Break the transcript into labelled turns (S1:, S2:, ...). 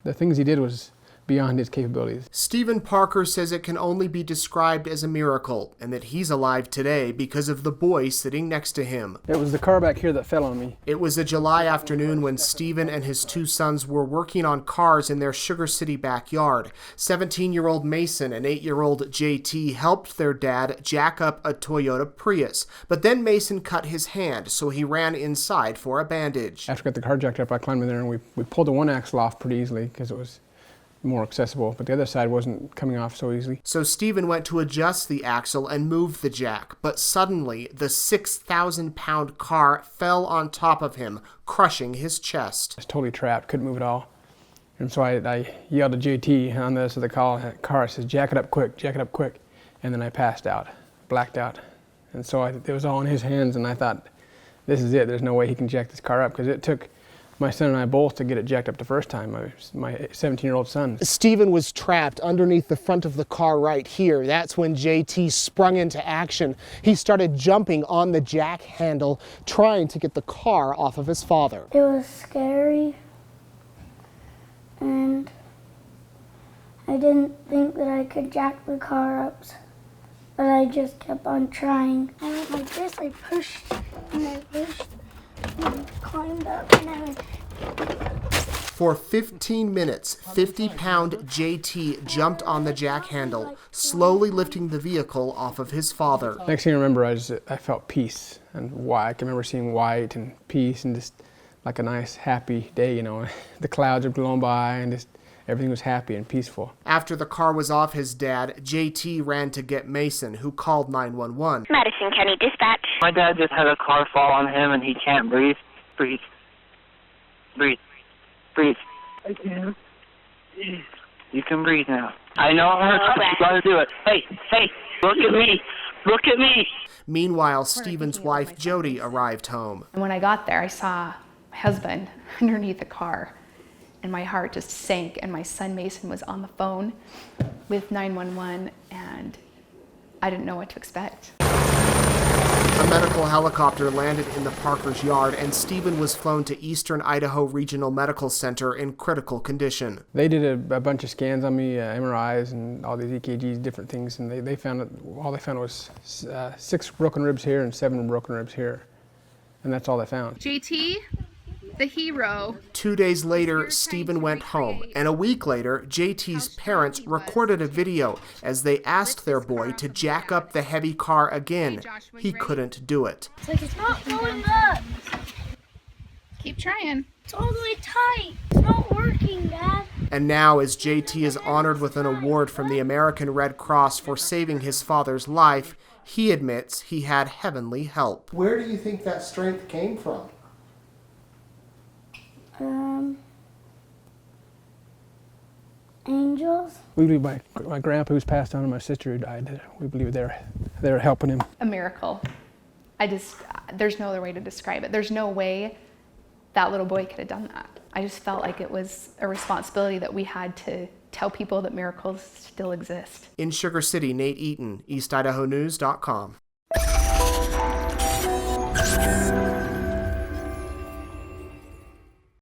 S1: The things he did was beyond his capabilities.
S2: Stephen Parker says it can only be described as a miracle and that he's alive today because of the boy sitting next to him.
S1: It was the car back here that fell on me.
S2: It was a July afternoon when Stephen and his two sons were working on cars in their Sugar City backyard. 17-year-old Mason and 8-year-old JT helped their dad jack up a Toyota Prius, but then Mason cut his hand, so he ran inside for a bandage.
S1: After I got the car jacked up, I climbed in there and we pulled the one axle off pretty easily because it was more accessible, but the other side wasn't coming off so easily.
S2: So Stephen went to adjust the axle and move the jack, but suddenly the 6,000-pound car fell on top of him, crushing his chest.
S1: I was totally trapped, couldn't move at all. And so I yelled at JT on the other side of the car, I said, jack it up quick, jack it up quick. And then I passed out, blacked out. And so it was all in his hands, and I thought, this is it, there's no way he can jack this car up, because it took my son and I both to get it jacked up the first time, my 17-year-old son.
S2: Stephen was trapped underneath the front of the car right here. That's when JT sprung into action. He started jumping on the jack handle, trying to get the car off of his father.
S3: It was scary, and I didn't think that I could jack the car up, but I just kept on trying. I went like this, I pushed, and I pushed, and climbed up, and I went.
S2: For 15 minutes, 50-pound JT jumped on the jack handle, slowly lifting the vehicle off of his father.
S1: Next thing I remember, I felt peace and white. I can remember seeing white and peace and just like a nice, happy day, you know. The clouds were blowing by and just everything was happy and peaceful.
S2: After the car was off his dad, JT ran to get Mason, who called 911.
S4: Madison County Dispatch.
S5: My dad just had a car fall on him and he can't breathe. Breathe. Breathe. Breathe. I can. You can breathe now. I know it hurts, but you gotta do it. Hey, look at me. Look at me.
S2: Meanwhile, Stephen's wife, Jody, arrived home.
S6: And when I got there, I saw my husband underneath the car, and my heart just sank, and my son Mason was on the phone with 911, and I didn't know what to expect.
S2: A medical helicopter landed in the Parkers' yard, and Stephen was flown to Eastern Idaho Regional Medical Center in critical condition.
S1: They did a bunch of scans on me, MRIs and all these EKGs, different things, and they found all they found was 6 broken ribs here and 7 broken ribs here, and that's all they found.
S7: JT, the hero.
S2: 2 days later, Stephen went home, and a week later, JT's parents recorded a video as they asked their boy to jack up the heavy car again. He couldn't do it.
S3: It's like, it's not going up.
S7: Keep trying.
S3: It's all the way tight. It's not working, Dad.
S2: And now, as JT is honored with an award from the American Red Cross for saving his father's life, he admits he had heavenly help. Where do you think that strength came from?
S3: Angels.
S1: We believe my grandpa, who's passed on, and my sister who died, we believe they were helping him.
S6: A miracle. There's no other way to describe it. There's no way that little boy could have done that. I just felt like it was a responsibility that we had to tell people that miracles still exist.
S2: In Sugar City, Nate Eaton, EastIdahoNews.com.